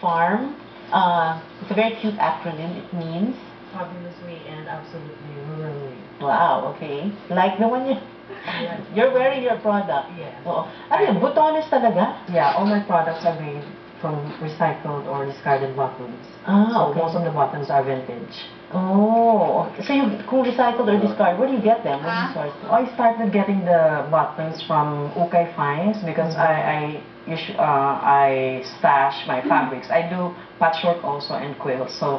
FARM. It's a very cute acronym. It means Fabulously and absolutely rurally. wow. Okay, like the one you're wearing your product. Yes. Oo. Ano yun? Butones talaga? Yeah, all my products are made from recycled or discarded buttons. Ah, So okay. most of the buttons are vintage. Oh, okay. So kung recycled or discard, where do you get them? Where do you source them? I started getting the buttons from Ukay Finds because I stash my fabrics. I do patchwork also and quilts. So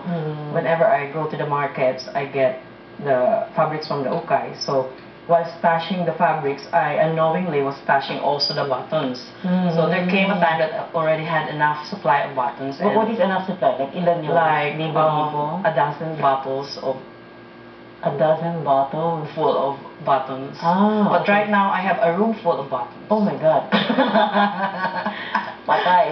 whenever I go to the markets, I get the fabrics from the Ukay. So while stashing the fabrics, I unknowingly was stashing also the buttons. So there came a time that I already had enough supply of buttons. What is enough supply? Like ilan yun? Like Libo-libo? a dozen bottles of A dozen bottles. full of buttons. Ah, But okay. right now I have a room full of buttons. Oh my God. Patay.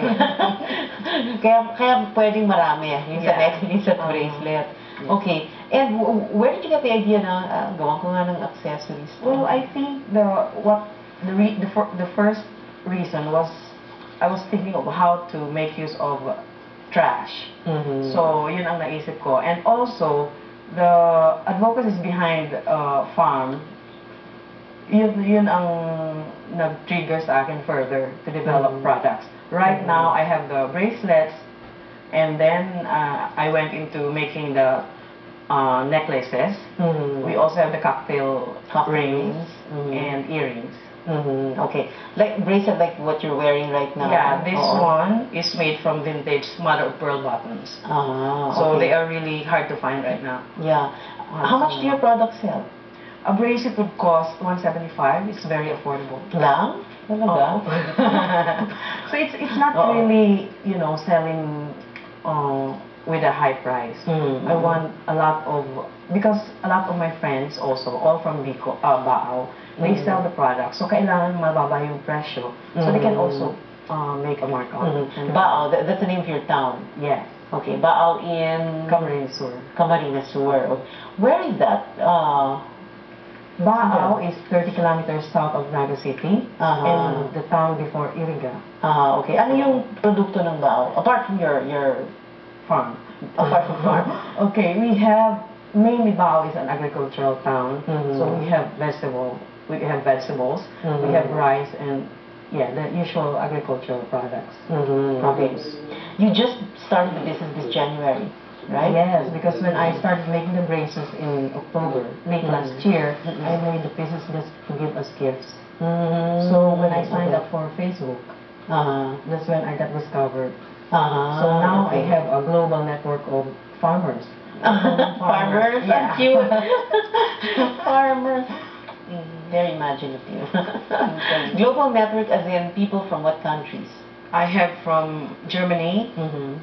kaya pwedeng marami. Yung sa Yeah. necklace at bracelet. Okay. And where did you get the idea na gawan ko nga ng accessories? Well, I think the first reason was I was thinking of how to make use of trash. So yun ang naisip ko. And also the advocacies behind farm, yun ang nag-trigger sa akin further to develop products. Right now I have the bracelets, and then I went into making the necklaces. We also have the cocktail rings and earrings. Okay. Like bracelet, like what you're wearing right now? Yeah, this one is made from vintage mother of pearl buttons. Ah, So okay. they are really hard to find right now. Yeah. How much do your products sell? A bracelet would cost $175. It's very affordable. Lang? Talaga? So it's not really, selling with a high price. I want a lot of, because a lot of my friends also, all from Baao, they sell the product. So kailangan mababa yung presyo. So they can also make a markup. Baao, that's the name of your town? Yes. Okay, Baao in... Camarines Sur. Camarines Sur. Where is that? Baao is 30 kilometers south of Naga City, and the town before Iriga. Okay. Ano yung produkto ng Baao? Apart from your Farm. apart from farm? Okay, we have, mainly Baao is an agricultural town, so we have vegetables, we have rice, and the usual agricultural products. Okay. You just started the business this January, right? Yes, because when I started making the braces in October, late last year, I made the pieces just to give us gifts. So when I signed up for Facebook, that's when I got discovered. So now I have a global network of farmers. Farmers? Yeah. Cute. Farmers. Very imaginative. Global network as in people from what countries? I have from Germany,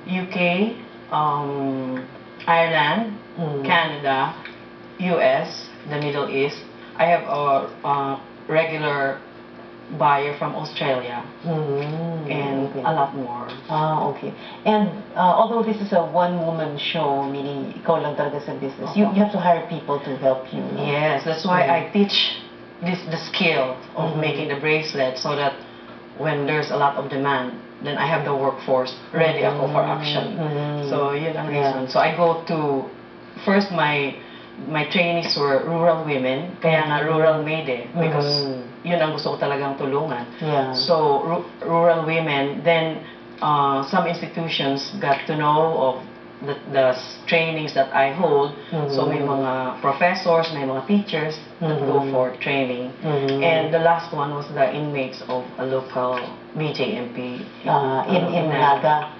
UK, Ireland, Canada, US, the Middle East. I have a regular buyer from Australia, and a lot more. Okay. And although this is a one-woman show, meaning ikaw lang talaga sa business, you have to hire people to help you. No? Yes, that's why I teach the skill of making the bracelet, so that when there's a lot of demand, then I have the workforce ready ako for action. So yun ang reason. So I go to, first my trainees were rural women, kaya nga rural maid because yun ang gusto ko talagang tulungan. So rural women, then some institutions got to know of the trainings that I hold. So may mga professors, may mga teachers that go for training. And the last one was the inmates of a local BJMP in Naga.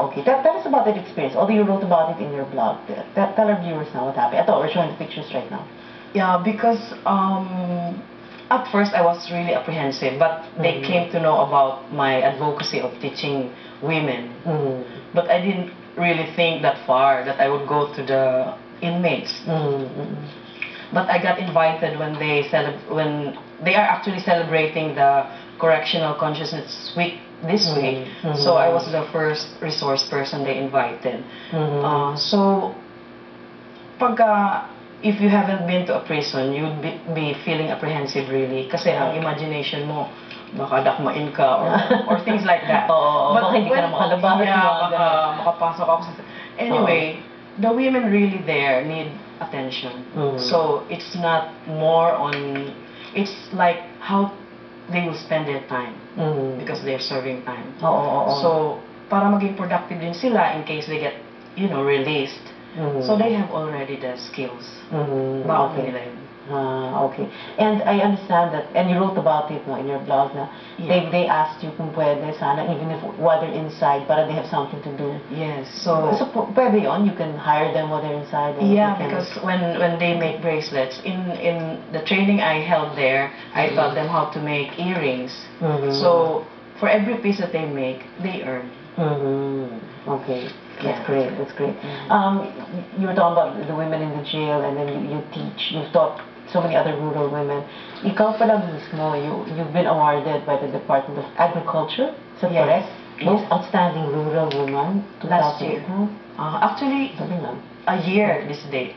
Okay. Tell us about that experience. Although you wrote about it in your blog, tell our viewers now what happened. Ito, we're showing the pictures right now. Yeah, because at first I was really apprehensive, but they came to know about my advocacy of teaching women. But I didn't really think that far, that I would go to the inmates. But I got invited when they are actually celebrating the Correctional Consciousness Week this week. So I was the first resource person they invited. So pagka if you haven't been to a prison, you'd be feeling apprehensive really. Kasi ang imagination mo, baka dakmain ka or things like that. Oo, baka hindi ka na makalabas. Yeah, mga baka ganun. makapasok ako sa... Anyway, the women really there need attention. So, it's not more on... It's like how they will spend their time because they're serving time. Oo. So, para maging productive din sila in case they get, released. So, they have already the skills. Baon Okay. nila yun. Okay. And I understand that, and you wrote about it no, in your blog na Yeah. they asked you kung pwede sana, even if while they're inside, para they have something to do. Yes, so... Pwede yun? You can hire them while they're inside? And Yeah, you can- because when they make bracelets, in the training I held there, I taught them how to make earrings. So, for every piece that they make, they earn. Okay. That's Yeah. great. That's great. You were talking about the women in the jail, and then you teach. You've taught so many other rural women. Ikaw pala mismo, you've been awarded by the Department of Agriculture. Is that Yes. correct? Yes. Most outstanding rural woman. Last year. 2008, huh? Actually, Galing lang. a year this date.